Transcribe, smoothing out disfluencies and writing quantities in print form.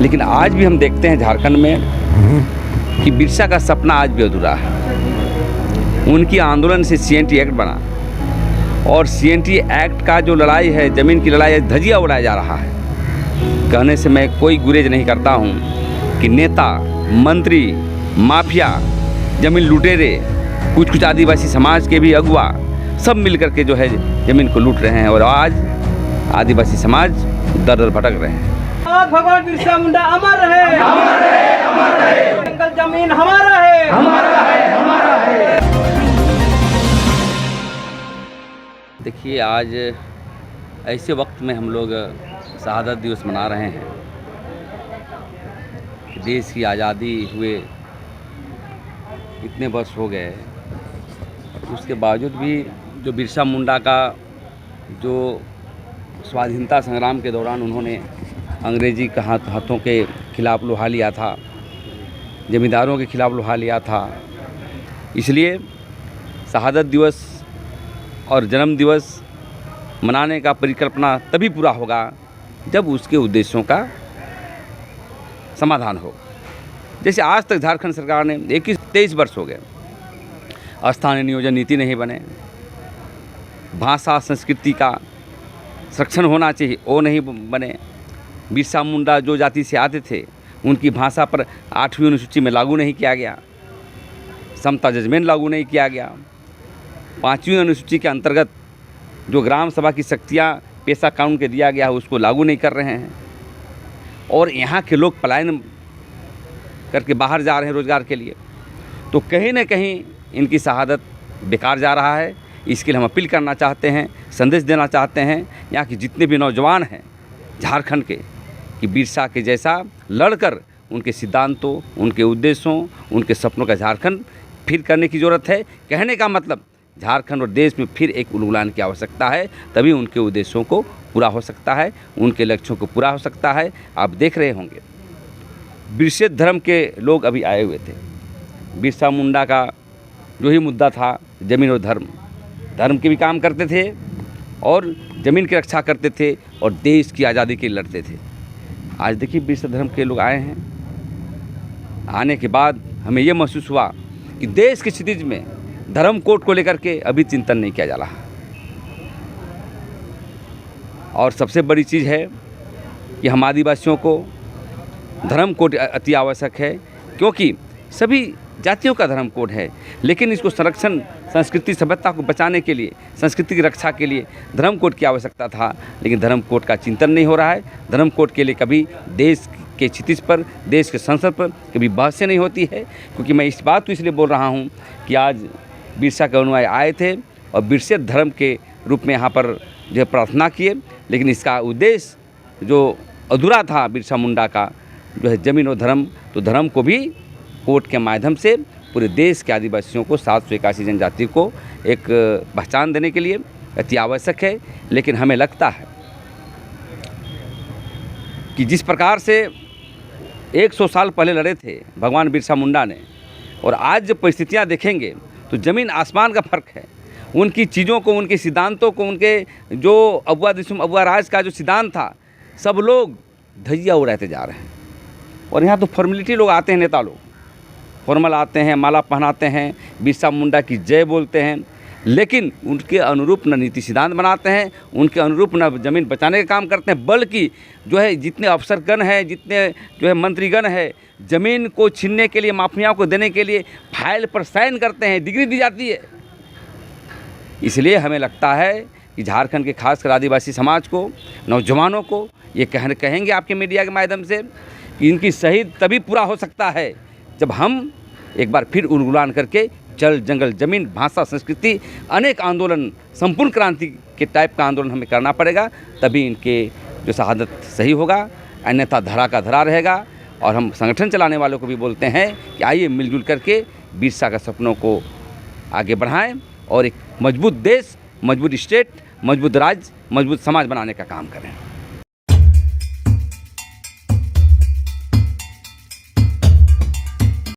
लेकिन आज भी हम देखते हैं झारखंड में कि बिरसा का सपना आज भी अधूरा है। उनकी आंदोलन से सीएनटी एक्ट बना और सीएनटी एक्ट का जो लड़ाई है, ज़मीन की लड़ाई है, धजिया उड़ाया जा रहा है। कहने से मैं कोई गुरेज नहीं करता हूँ कि नेता, मंत्री, माफिया, ज़मीन लुटेरे, कुछ आदिवासी समाज के भी अगुआ सब मिलकर के जो है ज़मीन को लूट रहे हैं और आज आदिवासी समाज दर दर भटक रहे हैं। भगवान बिरसा मुंडा अमर रहे, अमर रहे, अमर रहे। जंगल जमीन हमारा है, हमारा है, हमारा है। देखिए, आज ऐसे वक्त में हम लोग शहादत दिवस मना रहे हैं। देश की आज़ादी हुए इतने वर्ष हो गए, उसके बावजूद भी जो बिरसा मुंडा का जो स्वाधीनता संग्राम के दौरान उन्होंने अंग्रेजी के हाथों के खिलाफ लोहा लिया था, जमींदारों के खिलाफ लोहा लिया था, इसलिए शहादत दिवस और जन्म दिवस मनाने का परिकल्पना तभी पूरा होगा जब उसके उद्देश्यों का समाधान हो। जैसे आज तक झारखंड सरकार ने 23 वर्ष हो गए, स्थानीय नियोजन नीति नहीं बने, भाषा संस्कृति का संरक्षण होना चाहिए वो नहीं बने। बिरसा मुंडा जो जाति से आते थे उनकी भाषा पर 8वीं अनुसूची में लागू नहीं किया गया, समता जजमेंट लागू नहीं किया गया, 5वीं अनुसूची के अंतर्गत जो ग्राम सभा की शक्तियाँ पेशा कानून के दिया गया है उसको लागू नहीं कर रहे हैं और यहाँ के लोग पलायन करके बाहर जा रहे हैं रोज़गार के लिए। तो कहीं ना कहीं इनकी शहादत बेकार जा रहा है। इसके लिए हम अपील करना चाहते हैं, संदेश देना चाहते हैं यहाँ के जितने भी नौजवान हैं झारखंड के कि बिरसा के जैसा लड़कर उनके सिद्धांतों, उनके उद्देश्यों, उनके सपनों का झारखंड फिर करने की ज़रूरत है। कहने का मतलब झारखंड और देश में फिर एक उलगुलान की आवश्यकता है, तभी उनके उद्देश्यों को पूरा हो सकता है, उनके लक्ष्यों को पूरा हो सकता है। आप देख रहे होंगे बिरसे धर्म के लोग अभी आए हुए थे। बिरसा मुंडा का जो ही मुद्दा था ज़मीन और धर्म, धर्म के भी काम करते थे और ज़मीन की रक्षा करते थे और देश की आज़ादी के लिए लड़ते थे। आज देखिए बिरसा धर्म के लोग आए हैं, आने के बाद हमें ये महसूस हुआ कि देश की क्षितिज में धर्म कोड को लेकर के अभी चिंतन नहीं किया जा रहा। और सबसे बड़ी चीज़ है कि हम आदिवासियों को धर्म कोड अति आवश्यक है, क्योंकि सभी जातियों का धर्म कोड है, लेकिन इसको संरक्षण, संस्कृति, सभ्यता को बचाने के लिए, संस्कृति की रक्षा के लिए धर्म कोड की आवश्यकता था, लेकिन धर्म कोड का चिंतन नहीं हो रहा है। धर्म कोड के लिए कभी देश के क्षितिज पर, देश के संसद पर कभी बहसें नहीं होती है। क्योंकि मैं इस बात को इसलिए बोल रहा हूँ कि आज बिरसा के अनुयायी आए थे और बिरसे धर्म के रूप में यहाँ पर जो है प्रार्थना किए, लेकिन इसका उद्देश्य जो अधूरा था बिरसा मुंडा का जो है ज़मीन और धर्म, तो धर्म को भी कोर्ट के माध्यम से पूरे देश के आदिवासियों को 781 जनजाति को एक पहचान देने के लिए अति आवश्यक है। लेकिन हमें लगता है कि जिस प्रकार से 100 साल पहले लड़े थे भगवान बिरसा मुंडा ने और आज जब परिस्थितियाँ देखेंगे तो ज़मीन आसमान का फ़र्क है। उनकी चीज़ों को, उनके सिद्धांतों को, उनके जो अबुआ राज का जो सिद्धांत था, सब लोग धजिया उड़ाते जा रहे हैं। और यहाँ तो फॉर्मेलिटी लोग आते हैं, नेता लोग फॉर्मल आते हैं, माला पहनाते हैं, बिरसा मुंडा की जय बोलते हैं, लेकिन उनके अनुरूप न नीति सिद्धांत बनाते हैं, उनके अनुरूप न ज़मीन बचाने का काम करते हैं, बल्कि जो है जितने अफसरगण हैं, जितने जो है मंत्रीगण है, ज़मीन को छीनने के लिए, माफियाओं को देने के लिए फाइल पर साइन करते हैं, डिग्री दी जाती है। इसलिए हमें लगता है कि झारखंड के खासकर आदिवासी समाज को, नौजवानों को ये कहेंगे आपके मीडिया के माध्यम से कि इनकी शहीद तभी पूरा हो सकता है जब हम एक बार फिर उलगुलान करके जल, जंगल, ज़मीन, भाषा, संस्कृति, अनेक आंदोलन, संपूर्ण क्रांति के टाइप का आंदोलन हमें करना पड़ेगा, तभी इनके जो शहादत सही होगा, अन्यथा धरा का धरा रहेगा। और हम संगठन चलाने वालों को भी बोलते हैं कि आइए मिलजुल करके बिरसा का सपनों को आगे बढ़ाएं और एक मजबूत देश, मजबूत स्टेट, मजबूत राज्य, मजबूत समाज बनाने का काम करें।